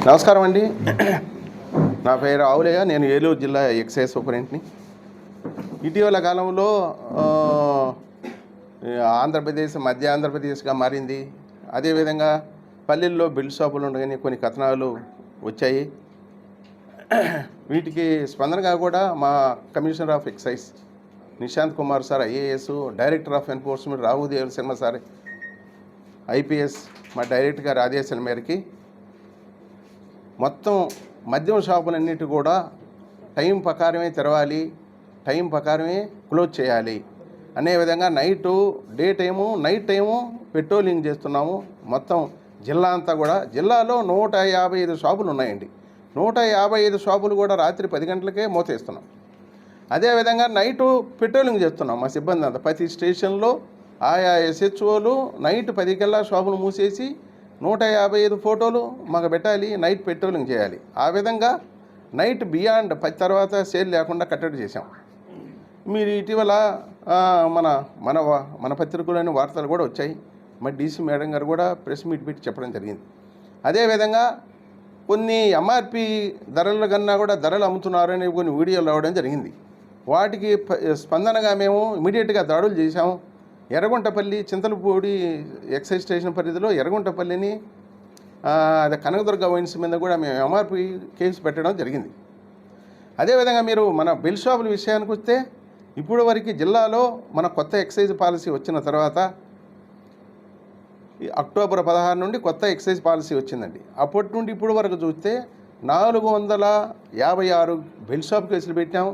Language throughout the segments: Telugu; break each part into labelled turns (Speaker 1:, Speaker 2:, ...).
Speaker 1: నమస్కారం అండి. నా పేరు ఆవులయ్య. నేను ఏలూరు జిల్లా ఎక్సైజ్ సూపరింటెండెంట్ని. ఇటీవల కాలంలో ఆంధ్రప్రదేశ్ మధ్య ఆంధ్రప్రదేశ్గా మారింది. అదేవిధంగా పల్లెల్లో బెల్ట్ షాపులు ఉండగానే కొన్ని కథనాలు వచ్చాయి. వీటికి స్పందనగా కూడా మా commissioner of excise Nishant Kumar sir IAS, director of enforcement Raghudev Sharma sir IPS, మా డైరెక్టర్ గారి ఆదేశాల మేరకి మొత్తం మద్యం షాపులన్నిటి కూడా టైం ప్రకారమే తెరవాలి, టైం ప్రకారమే క్లోజ్ చేయాలి అనే విధంగా నైట్ టైము పెట్రోలింగ్ చేస్తున్నాము. మొత్తం జిల్లా అంతా కూడా. జిల్లాలో 155 షాపులు ఉన్నాయండి. 155 షాపులు కూడా రాత్రి 10 గంటలకే మూసేస్తున్నాం. అదేవిధంగా నైటు పెట్రోలింగ్ చేస్తున్నాం. మా సిబ్బంది అంతా ప్రతి స్టేషన్లో ఆయా ఎస్హెచ్ఓలు నైట్ 10 కల్లా షాపులు మూసేసి 155 ఫోటోలు మాకు పెట్టాలి, నైట్ పెట్రోలింగ్ చేయాలి. ఆ విధంగా నైట్ బియాండ్ 10 తర్వాత సేల్ లేకుండా కట్టడి చేశాం. మీరు ఇటీవల మన మన మన పత్రికలోని వార్తలు కూడా వచ్చాయి. మరి డీసీ మేడం గారు కూడా ప్రెస్ మీట్ పెట్టి చెప్పడం జరిగింది. అదేవిధంగా కొన్ని ఎంఆర్పి ధరల కన్నా కూడా ధరలు అమ్ముతున్నారని కొన్ని వీడియోలు రావడం జరిగింది. వాటికి స్పందనగా మేము ఇమీడియట్గా దాడులు చేశాము. ఎర్రగుంటపల్లి చింతలపూడి ఎక్సైజ్ స్టేషన్ పరిధిలో ఎర్రగుంటపల్లిని అదే కనకదుర్గ వైన్స్ మీద కూడా మేము ఎంఆర్పి కేసు పెట్టడం జరిగింది. అదేవిధంగా మీరు మన బెల్ షాపుల విషయానికి వస్తే ఇప్పుడు వరకు జిల్లాలో మన కొత్త ఎక్సైజ్ పాలసీ వచ్చిన తర్వాత అక్టోబర్ 16 నుండి కొత్త ఎక్సైజ్ పాలసీ వచ్చిందండి. అప్పటి నుండి ఇప్పుడు వరకు చూస్తే 456 బెల్ షాప్ కేసులు పెట్టాం,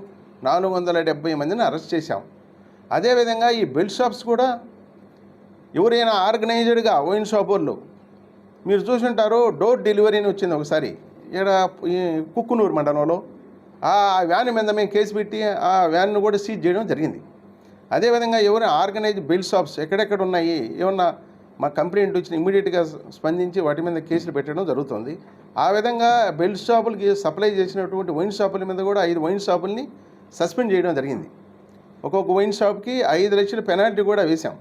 Speaker 1: 470 మందిని అరెస్ట్ చేశాం. అదేవిధంగా ఈ బెల్ట్ షాప్స్ కూడా ఎవరైనా ఆర్గనైజ్డ్గా వైన్ షాప్ వాళ్ళు మీరు చూసుంటారు. డోర్ డెలివరీ అని వచ్చింది ఒకసారి ఇక్కడ కుక్కునూరు మండలంలో. ఆ వ్యాన్ మీద మేము కేసు పెట్టి ఆ వ్యాన్ను కూడా సీజ్ చేయడం జరిగింది. అదేవిధంగా ఎవరైనా ఆర్గనైజ్డ్ బెల్ట్ షాప్స్ ఎక్కడెక్కడ ఉన్నాయి ఏమన్నా మా కంప్లైంట్ వచ్చిన ఇమీడియట్గా స్పందించి వాటి మీద కేసులు పెట్టడం జరుగుతుంది. ఆ విధంగా బెల్ట్ షాపులకి సప్లై చేసినటువంటి వైన్ షాపుల మీద కూడా 5 వైన్ షాపుల్ని సస్పెండ్ చేయడం జరిగింది. ఒక్కొక్క వైన్ షాప్కి 5 లక్షల పెనాల్టీ కూడా వేశాం.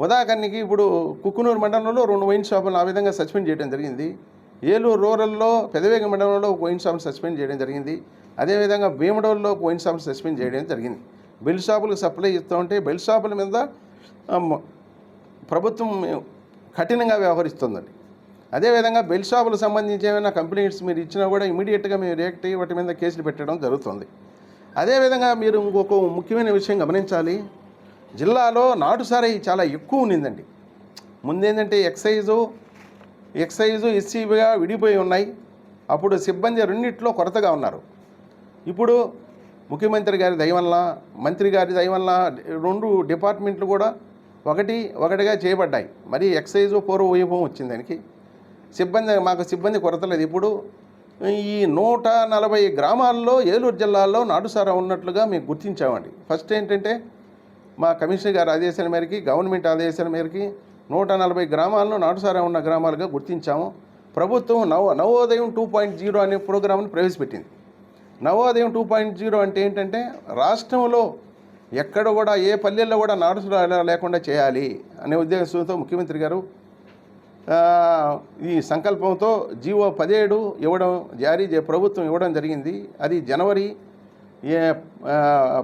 Speaker 1: ఉదాహరణకి ఇప్పుడు కుక్కునూరు మండలంలో 2 వైన్ షాపులను ఆ విధంగా సస్పెండ్ చేయడం జరిగింది. ఏలూరు రూరల్లో పెదవేగ మండలంలో ఒక వైన్ షాప్ని సస్పెండ్ చేయడం జరిగింది. అదేవిధంగా భీమడోల్లో ఒక వైన్ షాప్ని సస్పెండ్ చేయడం జరిగింది. బెల్ షాపులకు సప్లై ఇస్తూ ఉంటే బెల్ షాపుల మీద ప్రభుత్వం కఠినంగా వ్యవహరిస్తుందండి. అదేవిధంగా బెల్ షాపులకు సంబంధించి ఏమైనా కంప్లైంట్స్ మీరు ఇచ్చినా కూడా ఇమీడియట్గా మేము రియాక్ట్ అయ్యి వాటి మీద కేసులు పెట్టడం జరుగుతుంది. అదేవిధంగా మీరు ఇంకొక ముఖ్యమైన విషయం గమనించాలి. జిల్లాలో నాటుసారాయి చాలా ఎక్కువ ఉన్నిందండి. ముందేంటంటే ఎక్సైజు ఎస్సీబీగా విడిపోయి ఉన్నాయి. అప్పుడు సిబ్బంది రెండిట్లో కొరతగా ఉన్నారు. ఇప్పుడు ముఖ్యమంత్రి గారి దయ వల్ల, మంత్రి గారి దయ వల్ల 2 డిపార్ట్మెంట్లు కూడా ఒకటిగా చేయబడ్డాయి. మరి ఎక్సైజు పూర్వ వైభవం వచ్చింది దానికి. మాకు సిబ్బంది కొరత లేదు. ఇప్పుడు ఈ 140 గ్రామాల్లో ఏలూరు జిల్లాలో నాటుసారా ఉన్నట్లుగా మేము గుర్తించామండి. ఫస్ట్ ఏంటంటే మా కమిషనర్ గారి ఆదేశాల మేరకి, గవర్నమెంట్ ఆదేశాల మేరకి 140 గ్రామాలను నాటుసారా ఉన్న గ్రామాలుగా గుర్తించాము. ప్రభుత్వం నవోదయం 2.0 అనే ప్రోగ్రాంను ప్రవేశపెట్టింది. నవోదయం 2.0 అంటే ఏంటంటే రాష్ట్రంలో ఎక్కడ కూడా ఏ పల్లెల్లో కూడా నాటుసారా లేకుండా చేయాలి అనే ఉద్దేశంతో ముఖ్యమంత్రి గారు ఈ సంకల్పంతో జీవో 17 ప్రభుత్వం ఇవ్వడం జరిగింది. అది జనవరి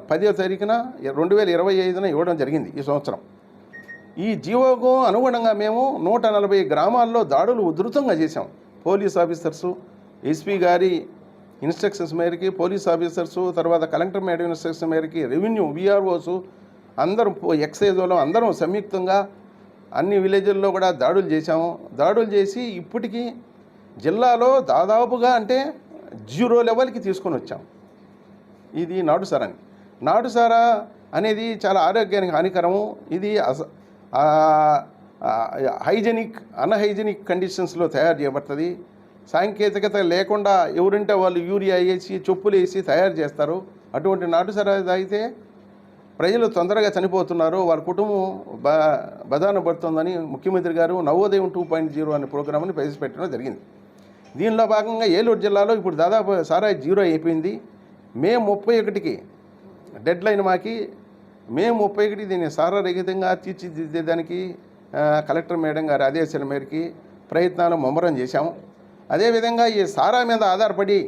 Speaker 1: 10వ తారీఖున 2025న ఇవ్వడం జరిగింది ఈ సంవత్సరం. ఈ జీవోకు అనుగుణంగా మేము 140 గ్రామాల్లో దాడులు ఉధృతంగా చేశాం. పోలీస్ ఆఫీసర్సు, ఎస్పీ గారి ఇన్స్ట్రక్షన్స్ మేరకి పోలీస్ ఆఫీసర్సు, తర్వాత కలెక్టర్ మేడం ఇన్స్ట్రక్షన్ మేరకి రెవెన్యూ విఆర్ఓసు అందరం ఎక్సైజ్ వాళ్ళు అందరం సంయుక్తంగా అన్ని విలేజ్ల్లో కూడా దాడులు చేశాము. దాడులు చేసి ఇప్పటికీ జిల్లాలో దాదాపుగా అంటే 0 లెవెల్కి తీసుకొని వచ్చాం. ఇది నాటుసారా అనేది చాలా ఆరోగ్యానికి హానికరము. ఇది అన్హైజెనిక్ కండిషన్స్లో తయారు చేయబడుతుంది. సాంకేతికత లేకుండా ఎవరంటే వాళ్ళు యూరియా వేసి చెప్పులు వేసి తయారు చేస్తారు. అటువంటి నాటుసారా తాగితే ప్రజలు తొందరగా చనిపోతున్నారు, వాళ్ళ కుటుంబం బదాన పడుతుందని ముఖ్యమంత్రి గారు నవోదయం 2.0 అనే ప్రోగ్రామ్ని ప్రవేశపెట్టడం జరిగింది. దీనిలో భాగంగా ఏలూరు జిల్లాలో ఇప్పుడు దాదాపు సారాయి 0 అయిపోయింది. మే 31కి డెడ్ లైన్ మాకి. మే 31 దీన్ని సారారహితంగా తీర్చిదిద్దేదానికి కలెక్టర్ మేడం గారి ఆదేశాల మేరకి ప్రయత్నాలు ముమ్మరం చేశాము. అదేవిధంగా ఈ సారా మీద ఆధారపడి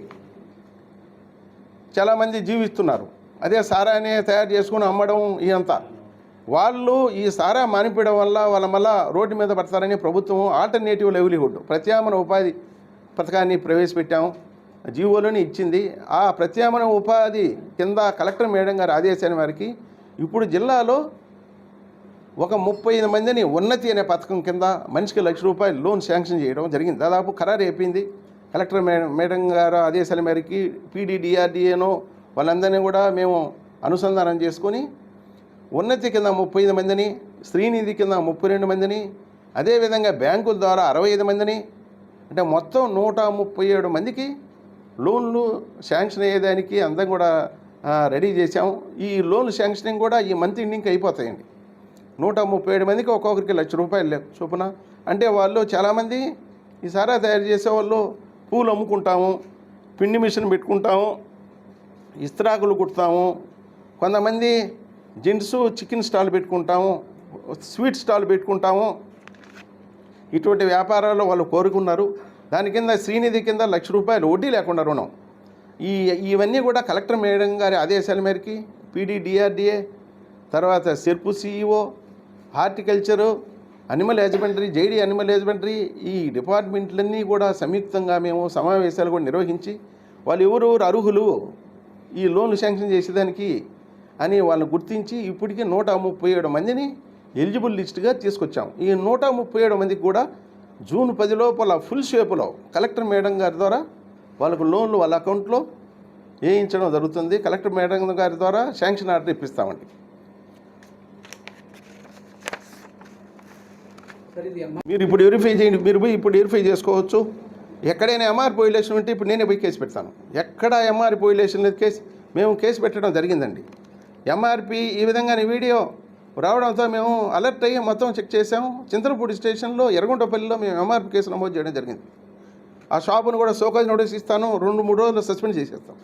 Speaker 1: చాలామంది జీవిస్తున్నారు. అదే సారానే తయారు చేసుకుని అమ్మడం ఇదంతా. వాళ్ళు ఈ సారా మానిపించడం వల్ల వాళ్ళ మళ్ళా రోడ్డు మీద పడతారని ప్రభుత్వం ఆల్టర్నేటివ్ లైవ్లీహుడ్ ప్రత్యామ్నాయ ఉపాధి పథకాన్ని ప్రవేశపెట్టాము, జీవోలోని ఇచ్చింది. ఆ ప్రత్యామ్నాయ ఉపాధి కింద కలెక్టర్ మేడం గారి ఆదేశాల మేరకు ఇప్పుడు జిల్లాలో ఒక 35 మందిని ఉన్నతి అనే పథకం కింద మనిషికి ₹1,00,000 లోన్ శాంక్షన్ చేయడం జరిగింది. దాదాపు ఖరారు అయిపోయింది. కలెక్టర్ మేడం గారు ఆదేశాల మేరకు పీడీడీఆర్డీఏనో వాళ్ళందరినీ కూడా మేము అనుసంధానం చేసుకొని ఉన్నతి కింద 35 మందిని, శ్రీనిధి కింద 32 మందిని, అదేవిధంగా బ్యాంకుల ద్వారా 65 మందిని, అంటే మొత్తం 137 మందికి లోన్లు శాంక్షన్ అయ్యేదానికి అందరం కూడా రెడీ చేశాము. ఈ లోన్ శాంక్షనింగ్ కూడా ఈ మంత్ ఎండింగ్కి అయిపోతాయండి. 137 మందికి ఒక్కొక్కరికి ₹1,00,000 చొప్పున. అంటే వాళ్ళు చాలామంది ఈ సారా తయారు చేసే వాళ్ళు పూలు అమ్ముకుంటాము, పిండి మిషన్ పెట్టుకుంటాము, ఇస్త్రాకులు కుడతాము, కొంతమంది జెంట్స్ చికెన్ స్టాల్ పెట్టుకుంటాము, స్వీట్ స్టాల్ పెట్టుకుంటాము. ఇటువంటి వ్యాపారాలు వాళ్ళు కోరుకున్నారు. దాని కింద శ్రీనిధి కింద ₹1,00,000 వడ్డీ లేకుండా రుణం. ఇవన్నీ కూడా కలెక్టర్ మేడం గారి ఆదేశాల మేరకు పీడీడీఆర్డీఏ, తర్వాత SERP CEO, horticulture, animal husbandry, JD animal husbandry, ఈ డిపార్ట్మెంట్లన్నీ కూడా సంయుక్తంగా మేము సమావేశాలు కూడా నిర్వహించి వాళ్ళు ఎవరెవరు అర్హులు ఈ లోన్లు శాంక్షన్ చేసేదానికి అని వాళ్ళని గుర్తించి ఇప్పటికీ 137 మందిని ఎలిజిబుల్ లిస్టుగా తీసుకొచ్చాం. ఈ 137 మందికి కూడా జూన్ 10 లోపల ఫుల్ షేపులో కలెక్టర్ మేడం గారి ద్వారా వాళ్ళకు లోన్లు వాళ్ళ అకౌంట్లో వేయించడం జరుగుతుంది. కలెక్టర్ మేడం గారి ద్వారా శాంక్షన్ ఆర్డర్ ఇప్పిస్తామండి. మీరు ఇప్పుడు వెరిఫై చేయండి, మీరు పోయి ఇప్పుడు వెరిఫై చేసుకోవచ్చు. ఎక్కడైనా ఎంఆర్ వైలేషన్ ఉంటే ఇప్పుడు నేనే పోయి కేసు పెడతాను. ఎక్కడ ఎంఆర్ వైలేషన్ లేదు మేము కేసు పెట్టడం జరిగిందండి. ఎంఆర్పి ఈ విధంగా వీడియో రావడంతో మేము అలర్ట్ అయ్యి మొత్తం చెక్ చేసాము. చింతలపూడి స్టేషన్లో ఎర్రగుంటపల్లిలో మేము ఎంఆర్పి కేసు నమోదు చేయడం జరిగింది. ఆ షాపును కూడా షోకాజ్ నోటీస్ ఇస్తాను, 2-3 రోజులు సస్పెండ్ చేసేస్తాం.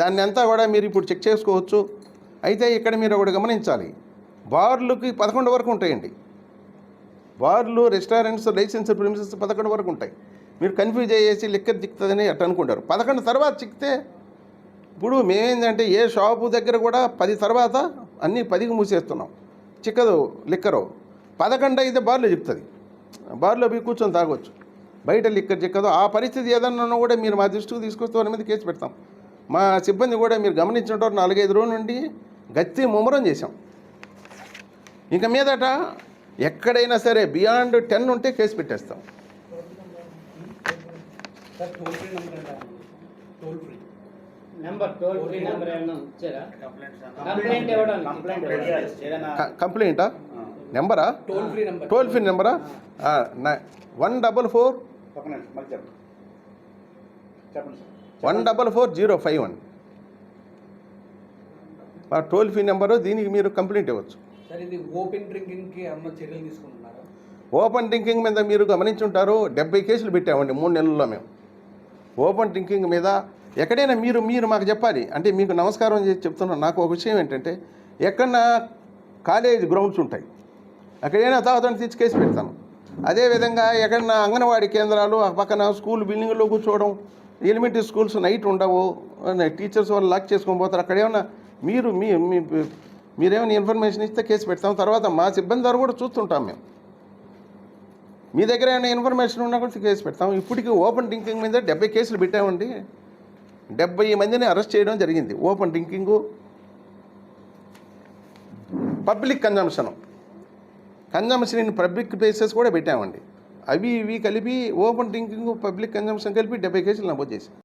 Speaker 1: దాన్ని అంతా కూడా మీరు ఇప్పుడు చెక్ చేసుకోవచ్చు. అయితే ఇక్కడ మీరు ఒకటి గమనించాలి, బార్లకి 11 వరకు ఉంటాయండి. బార్లు, రెస్టారెంట్స్, లైసెన్స్ ప్రిమిసెస్ 11 వరకు ఉంటాయి. మీరు కన్ఫ్యూజ్ అయ్యేసి లిక్కర్ చిక్కుతుందని అట్ట అనుకుంటారు. 11 తర్వాత చిక్కితే ఇప్పుడు మేమేంటంటే ఏ షాపు దగ్గర కూడా 10 తర్వాత అన్నీ 10కి మూసేస్తున్నాం. చిక్కదు లిక్కరు. 11 అయితే బార్లో చిక్కుతుంది. బార్లో పోయి కూర్చొని తాగొచ్చు, బయట లిక్కర్ చిక్కదు. ఆ పరిస్థితి ఏదన్నా కూడా మీరు మా దృష్టికి తీసుకొస్తే వాళ్ళ మీద కేసు పెడతాం. మా సిబ్బంది కూడా మీరు గమనించినట్టు 4-5 రోజుల నుండి గట్టి ముమ్మరం చేశాం. ఇంక మీదట ఎక్కడైనా సరే బియాండ్ 10 ఉంటే కేసు పెట్టేస్తాం. కంప్లైంటా నెంబరా? Toll free నెంబరా? 144 144-051 మా టోల్ ఫ్రీ నెంబరు. దీనికి మీరు కంప్లైంట్ ఇవ్వచ్చు. ఓపెన్ డ్రింకింగ్ మీద మీరు గమనించుంటారు, 70 కేసులు పెట్టామండి 3 నెలల్లో మేము. ఓపెన్ డ్రింకింగ్ మీద ఎక్కడైనా మీరు మాకు చెప్పాలి. అంటే మీకు నమస్కారం చేసి చెప్తున్నాను. నాకు ఒక విషయం ఏంటంటే, ఎక్కడన్నా కాలేజ్ గ్రౌండ్స్ ఉంటాయి, అక్కడైనా తాగుతాను తెచ్చి కేసు పెడతాను. అదేవిధంగా ఎక్కడన్నా అంగన్వాడీ కేంద్రాలు ఆ పక్కన స్కూల్ బిల్డింగ్లో కూర్చోవడం, ఎలిమెంటరీ స్కూల్స్ నైట్ ఉండవు, టీచర్స్ వాళ్ళు లాక్ చేసుకొని పోతారు. అక్కడ ఏమన్నా మీరేమైనా ఇన్ఫర్మేషన్ ఇస్తే కేసు పెడతాం. తర్వాత మా సిబ్బంది ద్వారా కూడా చూస్తుంటాం మేము. మీ దగ్గర ఏమైనా ఇన్ఫర్మేషన్ ఉన్నా కూడా కేసు పెడతాం. ఇప్పటికీ ఓపెన్ డ్రింకింగ్ మీద 70 కేసులు పెట్టామండి. 70 మందిని అరెస్ట్ చేయడం జరిగింది. Open drinking, public consumption in public places కూడా పెట్టామండి. అవి ఇవి కలిపి ఓపెన్ డ్రింకింగ్, పబ్లిక్ కన్జంప్షన్ కలిపి 70 కేసులు నమోదు చేశాం.